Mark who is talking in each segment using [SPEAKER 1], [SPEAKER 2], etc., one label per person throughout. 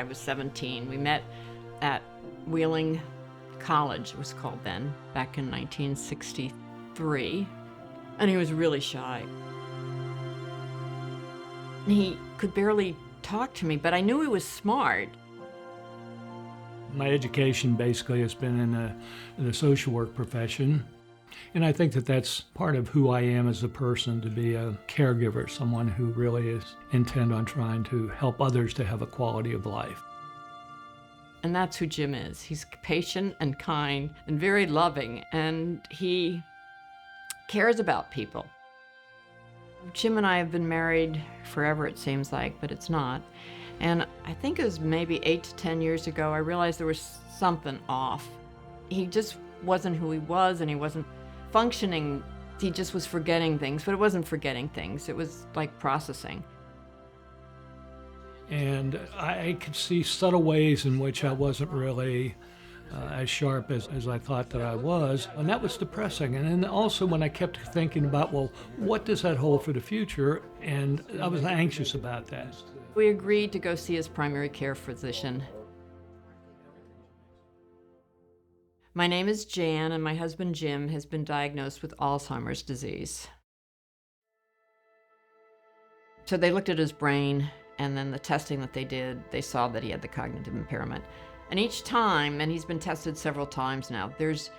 [SPEAKER 1] I was 17. We met at Wheeling College, it was called then, back in 1963. And he was really shy. He could barely talk to me, but I knew he was smart.
[SPEAKER 2] My education basically has been in the social work profession. And I think that that's part of who I am as a person, to be a caregiver, someone who really is intent on trying to help others to have a quality of life.
[SPEAKER 1] And that's who Jim is. He's patient and kind and very loving, and he cares about people. Jim and I have been married forever, it seems like, but it's not. And I think it was maybe 8 to 10 years ago, I realized there was something off. He just wasn't who he was, and he wasn't functioning. He just was forgetting things, but it wasn't forgetting things. It was like processing.
[SPEAKER 2] And I could see subtle ways in which I wasn't really as sharp as I thought that I was, and that was depressing. And then also when I kept thinking about, well, what does that hold for the future? And I was anxious about that.
[SPEAKER 1] We agreed to go see his primary care physician. My name is Jan, and my husband Jim has been diagnosed with Alzheimer's disease. So they looked at his brain, and then the testing that they did, they saw that he had the cognitive impairment. And each time, and he's been tested several times now, there's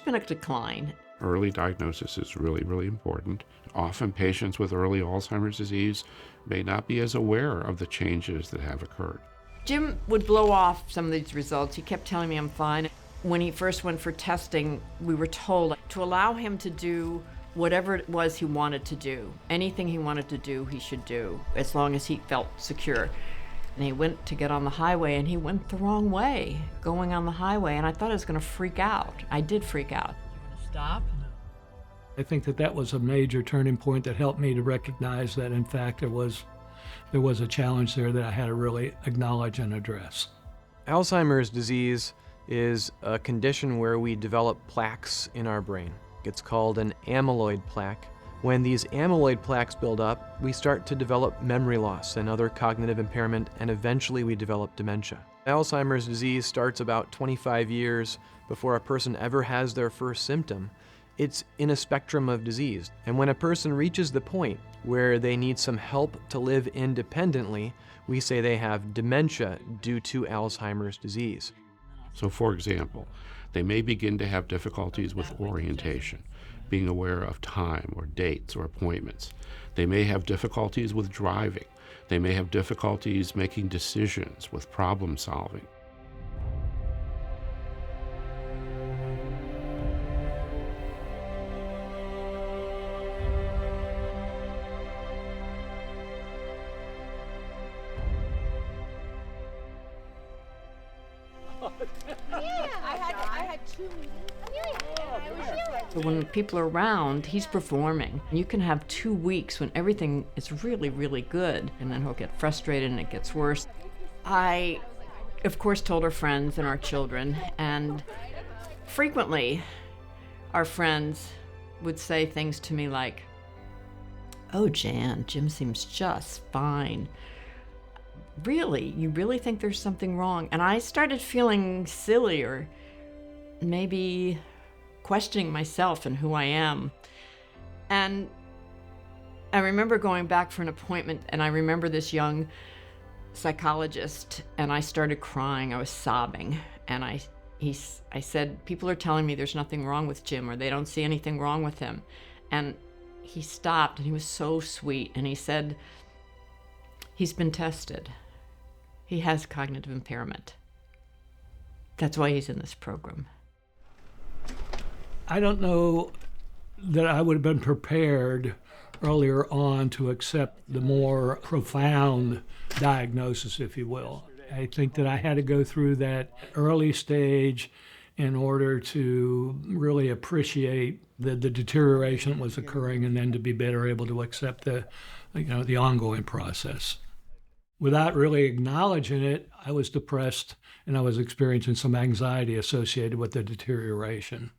[SPEAKER 1] been a decline.
[SPEAKER 3] Early diagnosis is really, really important. Often patients with early Alzheimer's disease may not be as aware of the changes that have occurred.
[SPEAKER 1] Jim would blow off some of these results. He kept telling me I'm fine. When he first went for testing, we were told to allow him to do whatever it was he wanted to do. Anything he wanted to do, he should do, as long as he felt secure. And he went to get on the highway, and he went the wrong way, going on the highway, and I thought I was going to freak out. I did freak out.
[SPEAKER 4] Stop.
[SPEAKER 2] I think that was a major turning point that helped me to recognize that, in fact, there was a challenge there that I had to really acknowledge and address.
[SPEAKER 5] Alzheimer's disease is a condition where we develop plaques in our brain. It's called an amyloid plaque. When these amyloid plaques build up, we start to develop memory loss and other cognitive impairment, and eventually we develop dementia. Alzheimer's disease starts about 25 years before a person ever has their first symptom. It's in a spectrum of disease. And when a person reaches the point where they need some help to live independently, we say they have dementia due to Alzheimer's disease.
[SPEAKER 3] So for example, they may begin to have difficulties with orientation, being aware of time or dates or appointments. They may have difficulties with driving. They may have difficulties making decisions, with problem solving.
[SPEAKER 1] So when people are around, he's performing. You can have 2 weeks when everything is really, really good, and then he'll get frustrated and it gets worse. I, of course, told our friends and our children, and frequently our friends would say things to me like, "Oh, Jan, Jim seems just fine. Really? You really think there's something wrong?" And I started feeling silly, or maybe questioning myself and who I am. And I remember going back for an appointment, and I remember this young psychologist, and I started crying. I was sobbing, and I said, "People are telling me there's nothing wrong with Jim, or they don't see anything wrong with him." And he stopped, and he was so sweet, and he said, "He's been tested. He has cognitive impairment. That's why he's in this program."
[SPEAKER 2] I don't know that I would have been prepared earlier on to accept the more profound diagnosis, if you will. I think that I had to go through that early stage in order to really appreciate the deterioration that was occurring, and then to be better able to accept the ongoing process. Without really acknowledging it, I was depressed, and I was experiencing some anxiety associated with the deterioration.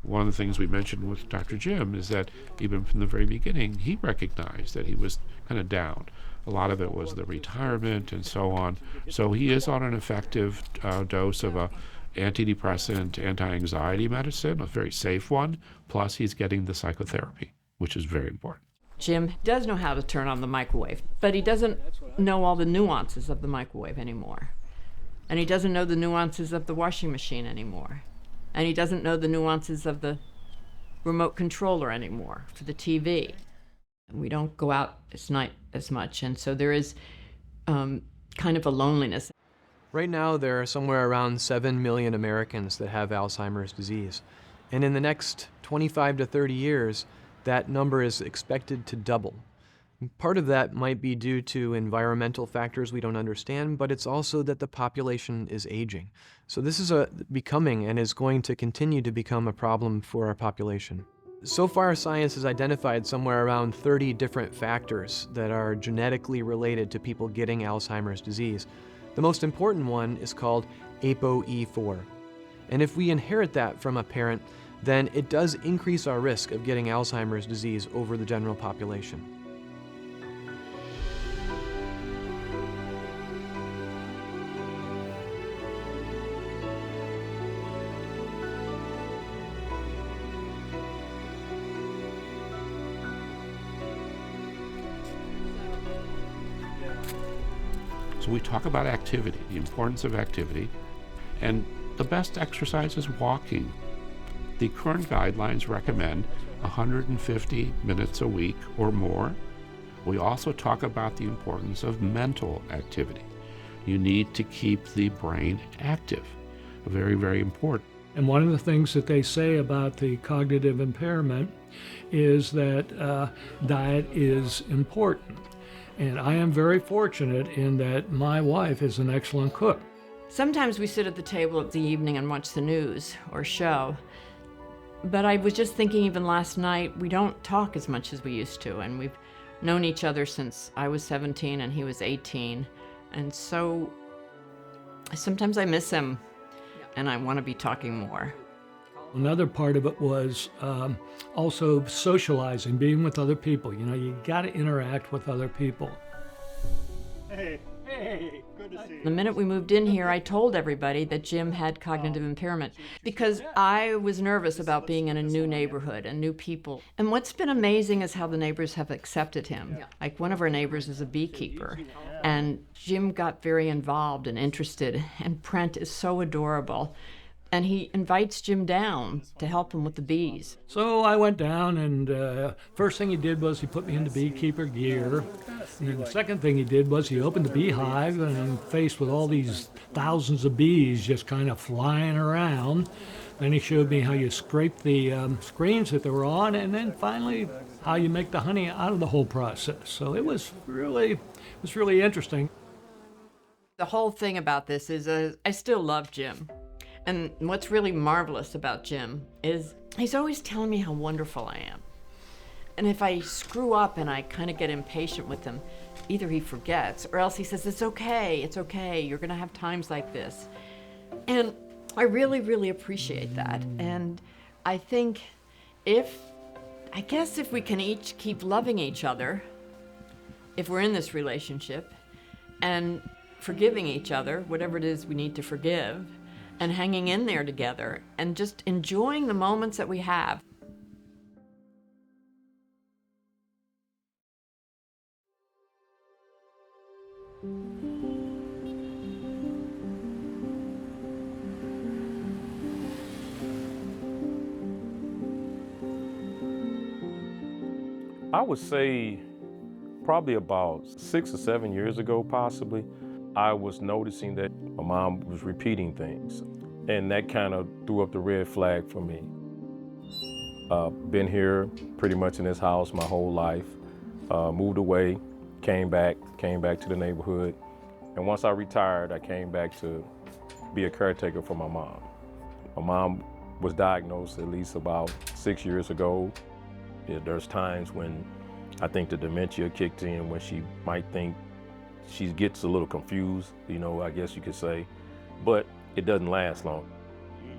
[SPEAKER 3] One of the things we mentioned with Dr. Jim is that even from the very beginning, he recognized that he was kind of down. A lot of it was the retirement and so on. So he is on an effective dose of a antidepressant, anti-anxiety medicine, a very safe one, plus he's getting the psychotherapy, which is very important.
[SPEAKER 1] Jim does know how to turn on the microwave, but he doesn't know all the nuances of the microwave anymore. And he doesn't know the nuances of the washing machine anymore. And he doesn't know the nuances of the remote controller anymore for the TV. We don't go out at night as much, and so there is kind of a loneliness.
[SPEAKER 5] Right now, there are somewhere around 7 million Americans that have Alzheimer's disease. And in the next 25 to 30 years, that number is expected to double. Part of that might be due to environmental factors we don't understand, but it's also that the population is aging. So this is becoming and is going to continue to become a problem for our population. So far, science has identified somewhere around 30 different factors that are genetically related to people getting Alzheimer's disease. The most important one is called ApoE4. And if we inherit that from a parent, then it does increase our risk of getting Alzheimer's disease over the general population.
[SPEAKER 3] So we talk about activity, the importance of activity, and the best exercise is walking. The current guidelines recommend 150 minutes a week or more. We also talk about the importance of mental activity. You need to keep the brain active. Very, very important.
[SPEAKER 2] And one of the things that they say about the cognitive impairment is that diet is important. And I am very fortunate in that my wife is an excellent cook.
[SPEAKER 1] Sometimes we sit at the table at the evening and watch the news or show. But I was just thinking even last night, we don't talk as much as we used to. And we've known each other since I was 17 and he was 18. And so sometimes I miss him and I want to be talking more.
[SPEAKER 2] Another part of it was also socializing, being with other people. You know, you got to interact with other people.
[SPEAKER 4] Hey, good to see you.
[SPEAKER 1] The minute we moved in here, I told everybody that Jim had cognitive impairment because I was nervous about being in a new neighborhood and new people. And what's been amazing is how the neighbors have accepted him. Like one of our neighbors is a beekeeper, and Jim got very involved and interested, and Brent is so adorable. And he invites Jim down to help him with the bees.
[SPEAKER 2] So I went down, and first thing he did was he put me into beekeeper gear. And then the second thing he did was he opened the beehive, and I'm faced with all these thousands of bees just kind of flying around. Then he showed me how you scrape the screens that they were on, and then finally how you make the honey out of the whole process. So it was really interesting.
[SPEAKER 1] The whole thing about this is I still love Jim. And what's really marvelous about Jim is he's always telling me how wonderful I am. And if I screw up and I kind of get impatient with him, either he forgets or else he says, it's okay, you're gonna have times like this. And I really, really appreciate that. And I think if we can each keep loving each other, if we're in this relationship, and forgiving each other, whatever it is we need to forgive, and hanging in there together and just enjoying the moments that we have.
[SPEAKER 6] I would say probably about 6 or 7 years ago, possibly, I was noticing that my mom was repeating things, and that kind of threw up the red flag for me. Been here pretty much in this house my whole life, moved away, came back to the neighborhood, and once I retired, I came back to be a caretaker for my mom. My mom was diagnosed at least about 6 years ago. There's times when I think the dementia kicked in, when she might think she gets a little confused, you know, I guess you could say, but it doesn't last long.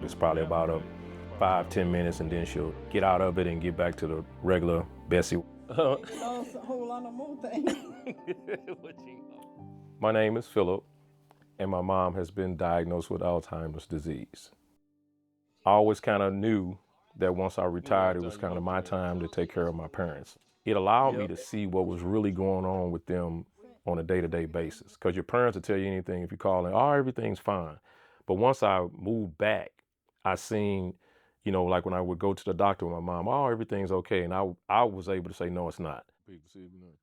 [SPEAKER 6] It's probably about 5-10 minutes, and then she'll get out of it and get back to the regular Bessie.
[SPEAKER 7] A whole lot of more things.
[SPEAKER 6] My name is Phillip, and my mom has been diagnosed with Alzheimer's disease. I always kind of knew that once I retired, it was kind of my time to take care of my parents. It allowed me to see what was really going on with them on a day-to-day basis. Because your parents will tell you anything if you call in, oh, everything's fine. But once I moved back, I seen, like when I would go to the doctor with my mom, oh, everything's okay. And I was able to say, no, it's not.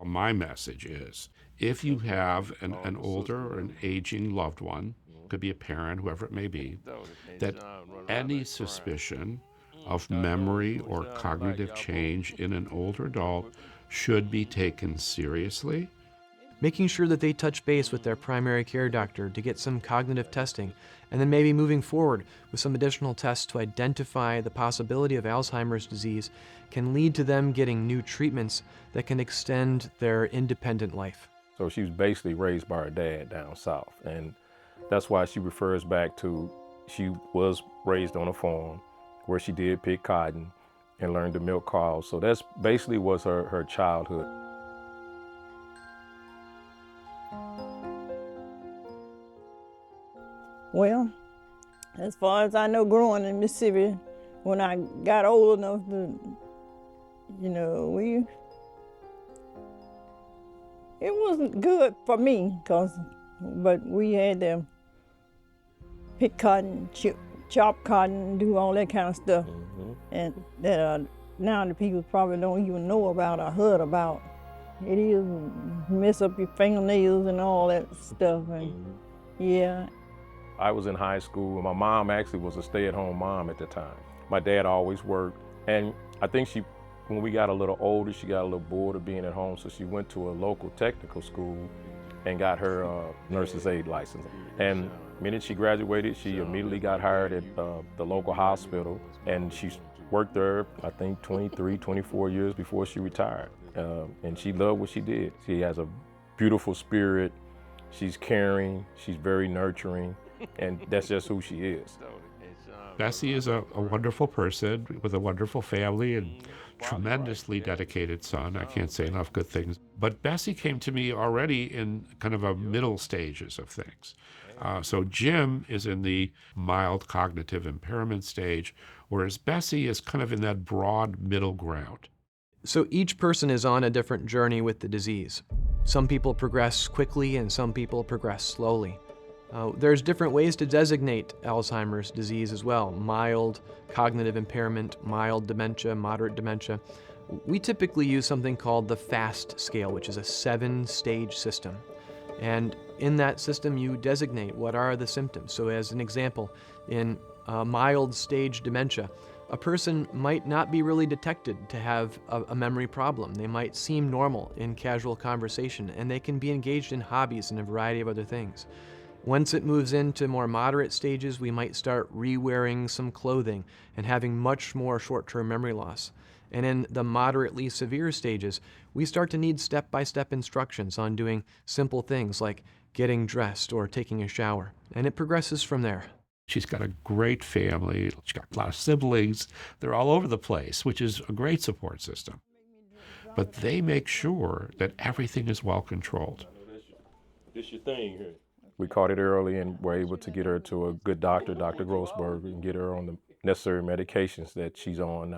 [SPEAKER 3] My message is, if you have an older or an aging loved one, could be a parent, whoever it may be, that any suspicion of memory or cognitive change in an older adult should be taken seriously.
[SPEAKER 5] Making sure that they touch base with their primary care doctor to get some cognitive testing, and then maybe moving forward with some additional tests to identify the possibility of Alzheimer's disease can lead to them getting new treatments that can extend their independent life.
[SPEAKER 6] So she was basically raised by her dad down south, and that's why she refers back to she was raised on a farm where she did pick cotton and learned to milk cows. So that's basically was her childhood.
[SPEAKER 7] Well, as far as I know, growing in Mississippi, when I got old enough to, it wasn't good for me, but we had to pick cotton, chop cotton, do all that kind of stuff, and that now the people probably don't even know about or heard about. It is mess up your fingernails and all that stuff, and yeah.
[SPEAKER 6] I was in high school, and my mom actually was a stay-at-home mom at the time. My dad always worked, and I think when we got a little older, she got a little bored of being at home, so she went to a local technical school and got her nurse's aide license. And the minute she graduated, she immediately got hired at the local hospital, and she worked there, I think, 23, 24 years before she retired. And she loved what she did. She has a beautiful spirit. She's caring. She's very nurturing. And that's just who she is.
[SPEAKER 3] Bessie is a wonderful person with a wonderful family and tremendously dedicated son. I can't say enough good things. But Bessie came to me already in kind of a middle stages of things. So Jim is in the mild cognitive impairment stage, whereas Bessie is kind of in that broad middle ground.
[SPEAKER 5] So each person is on a different journey with the disease. Some people progress quickly and some people progress slowly. There's different ways to designate Alzheimer's disease as well. Mild cognitive impairment, mild dementia, moderate dementia. We typically use something called the FAST scale, which is a 7-stage system. And in that system, you designate what are the symptoms. So as an example, in mild stage dementia, a person might not be really detected to have a memory problem. They might seem normal in casual conversation, and they can be engaged in hobbies and a variety of other things. Once it moves into more moderate stages, we might start re-wearing some clothing and having much more short-term memory loss. And in the moderately severe stages, we start to need step-by-step instructions on doing simple things like getting dressed or taking a shower. And it progresses from there.
[SPEAKER 3] She's got a great family. She's got a lot of siblings. They're all over the place, which is a great support system. But they make sure that everything is well controlled.
[SPEAKER 6] This your thing here. We caught it early and were able to get her to a good doctor, Dr. Grossberg, and get her on the necessary medications that she's on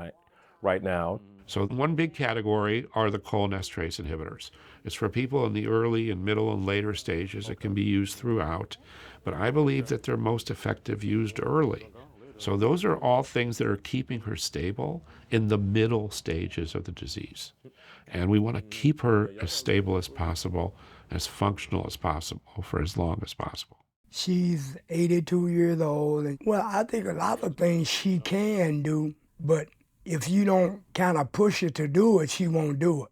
[SPEAKER 6] right now.
[SPEAKER 3] So one big category are the cholinesterase inhibitors. It's for people in the early and middle and later stages. It can be used throughout, but I believe that they're most effective used early. So those are all things that are keeping her stable in the middle stages of the disease. And we want to keep her as stable as possible, as functional as possible for as long as possible.
[SPEAKER 8] She's 82 years old. And, well, I think a lot of things she can do, but if you don't kind of push her to do it, she won't do it.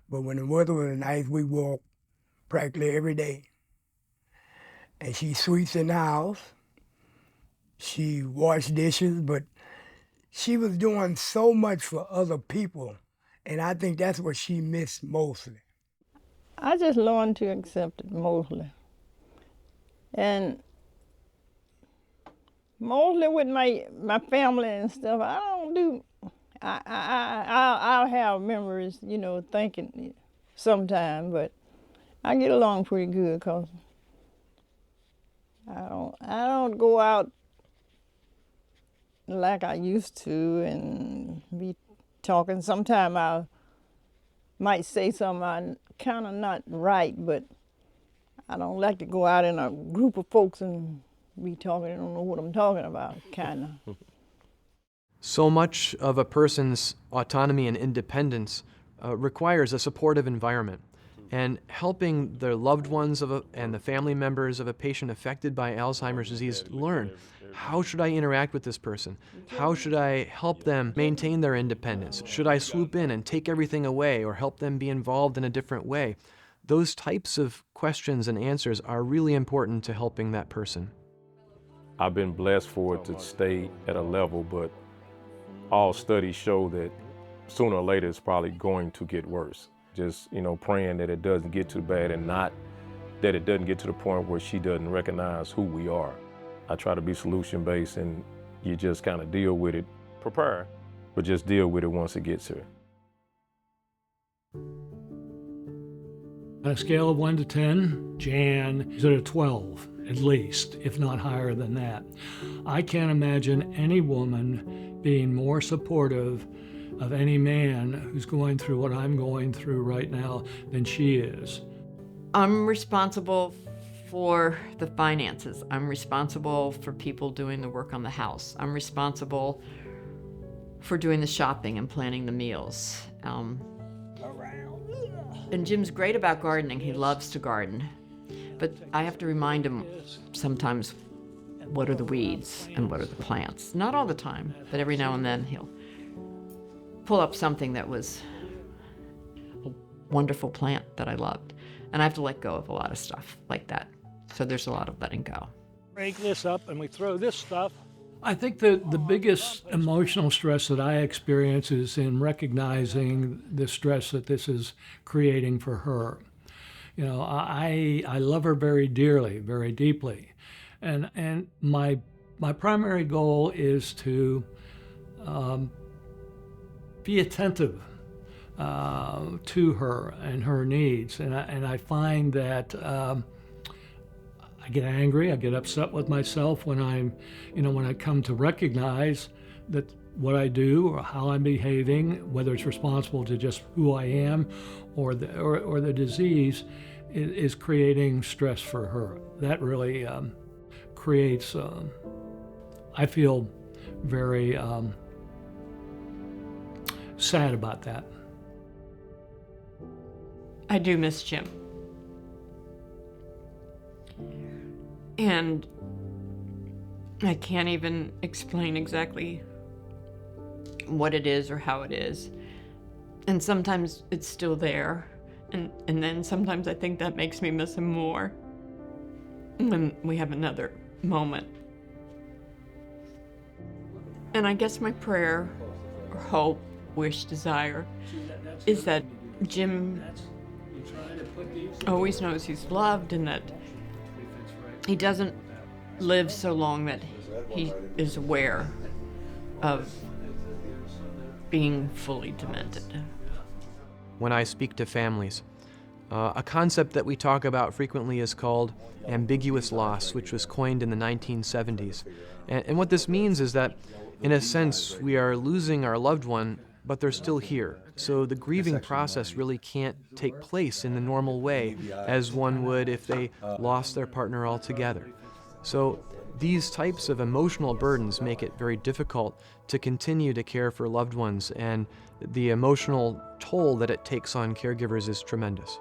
[SPEAKER 8] But when the weather was nice, we walk practically every day. And she sweeps in the house. She washed dishes, but she was doing so much for other people. And I think that's what she missed mostly.
[SPEAKER 7] I just learned to accept it mostly. And mostly with my family and stuff, I'll have memories, you know, thinking sometime, but I get along pretty good because I don't go out like I used to and be talking. Sometimes I might say something I'm kind of not right, but I don't like to go out in a group of folks and be talking. I don't know what I'm talking about, kind of.
[SPEAKER 5] So much of a person's autonomy and independence requires a supportive environment. And helping the loved ones and the family members of a patient affected by Alzheimer's disease learn, how should I interact with this person? How should I help them maintain their independence? Should I swoop in and take everything away or help them be involved in a different way? Those types of questions and answers are really important to helping that person.
[SPEAKER 6] I've been blessed for it to stay at a level, but all studies show that sooner or later it's probably going to get worse. Just, you know, praying that it doesn't get too bad and not that it doesn't get to the point where she doesn't recognize who we are. I try to be solution-based, and you just kind of deal with it, prepare, but just deal with it once it gets here.
[SPEAKER 2] On a scale of 1 to 10, Jan is at a 12, at least, if not higher than that. I can't imagine any woman being more supportive of any man who's going through what I'm going through right now than she is.
[SPEAKER 1] I'm responsible for the finances. I'm responsible for people doing the work on the house. I'm responsible for doing the shopping and planning the meals. And Jim's great about gardening. He loves to garden. But I have to remind him sometimes what are the weeds and what are the plants. Not all the time, but every now and then he'll pull up something that was a wonderful plant that I loved. And I have to let go of a lot of stuff like that. So there's a lot of letting go.
[SPEAKER 4] Break this up and we throw this stuff.
[SPEAKER 2] I think that the biggest emotional stress that I experience is in recognizing the stress that this is creating for her. You know, I love her very dearly, very deeply. And my primary goal is to be attentive to her and her needs. And I find that I get angry, I get upset with myself when when I come to recognize that what I do or how I'm behaving, whether it's responsible to just who I am or the disease, is creating stress for her. That really creates, I feel very sad about that.
[SPEAKER 1] I do miss Jim. And I can't even explain exactly what it is or how it is. And sometimes it's still there. And then sometimes I think that makes me miss him more when we have another moment. And I guess my prayer, or hope, wish, desire, is that Jim always knows he's loved and that he doesn't live so long that he is aware of being fully demented.
[SPEAKER 5] When I speak to families, a concept that we talk about frequently is called ambiguous loss, which was coined in the 1970s. And what this means is that, in a sense, we are losing our loved one, but they're still here. So the grieving process really can't take place in the normal way as one would if they lost their partner altogether. So these types of emotional burdens make it very difficult to continue to care for loved ones, and the emotional toll that it takes on caregivers is tremendous.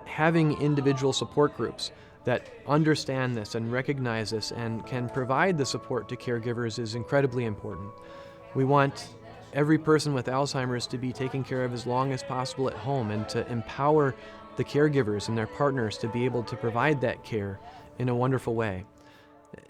[SPEAKER 5] Having individual support groups that understand this and recognize this and can provide the support to caregivers is incredibly important. We want every person with Alzheimer's to be taken care of as long as possible at home, and to empower the caregivers and their partners to be able to provide that care in a wonderful way.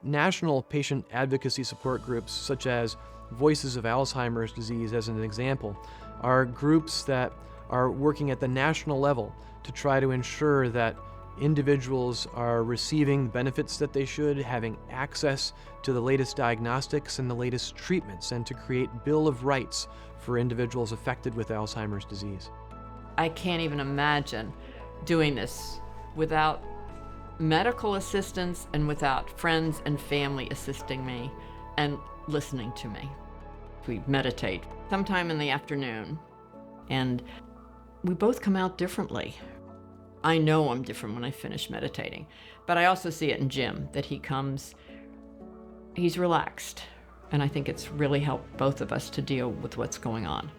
[SPEAKER 5] National patient advocacy support groups, such as Voices of Alzheimer's Disease as an example, are groups that are working at the national level to try to ensure that individuals are receiving benefits that they should, having access to the latest diagnostics and the latest treatments, and to create Bill of Rights for individuals affected with Alzheimer's disease.
[SPEAKER 1] I can't even imagine doing this without medical assistance and without friends and family assisting me and listening to me. We meditate sometime in the afternoon, and we both come out differently. I know I'm different when I finish meditating, but I also see it in Jim, that he comes, he's relaxed, and I think it's really helped both of us to deal with what's going on.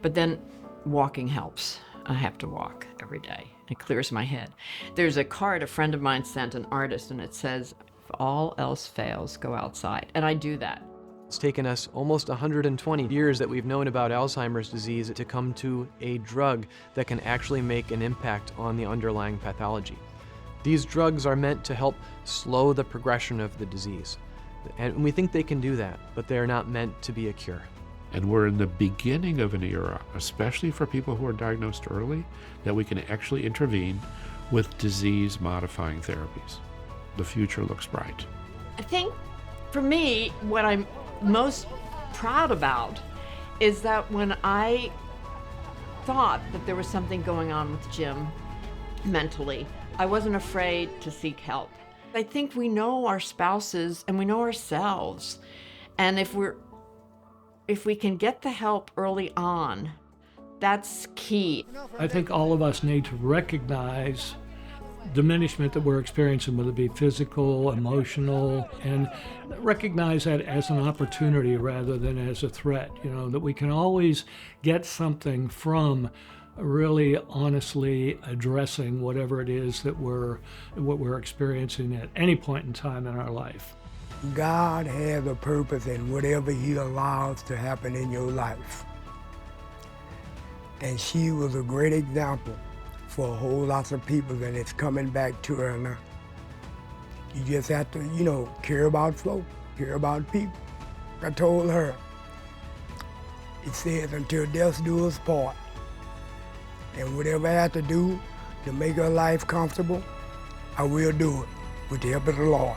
[SPEAKER 1] But then walking helps. I have to walk every day. It clears my head. There's a card a friend of mine sent, an artist, and it says, "If all else fails, go outside." And I do that.
[SPEAKER 5] It's taken us almost 120 years that we've known about Alzheimer's disease to come to a drug that can actually make an impact on the underlying pathology. These drugs are meant to help slow the progression of the disease. And we think they can do that, but they're not meant to be a cure.
[SPEAKER 3] And we're in the beginning of an era, especially for people who are diagnosed early, that we can actually intervene with disease-modifying therapies. The future looks bright.
[SPEAKER 1] I think for me, what I'm most proud about is that when I thought that there was something going on with Jim mentally, I wasn't afraid to seek help. I think we know our spouses and we know ourselves, and if we can get the help early on, that's key.
[SPEAKER 2] I think all of us need to recognize diminishment that we're experiencing, whether it be physical, emotional, and recognize that as an opportunity rather than as a threat. That we can always get something from really honestly addressing whatever it is that what we're experiencing at any point in time in our life.
[SPEAKER 8] God has a purpose in whatever He allows to happen in your life. And she was a great example for a whole lot of people, and it's coming back to her now. You just have to, care about folk, care about people. I told her, it says, until death do us part. And whatever I have to do to make her life comfortable, I will do it with the help of the Lord.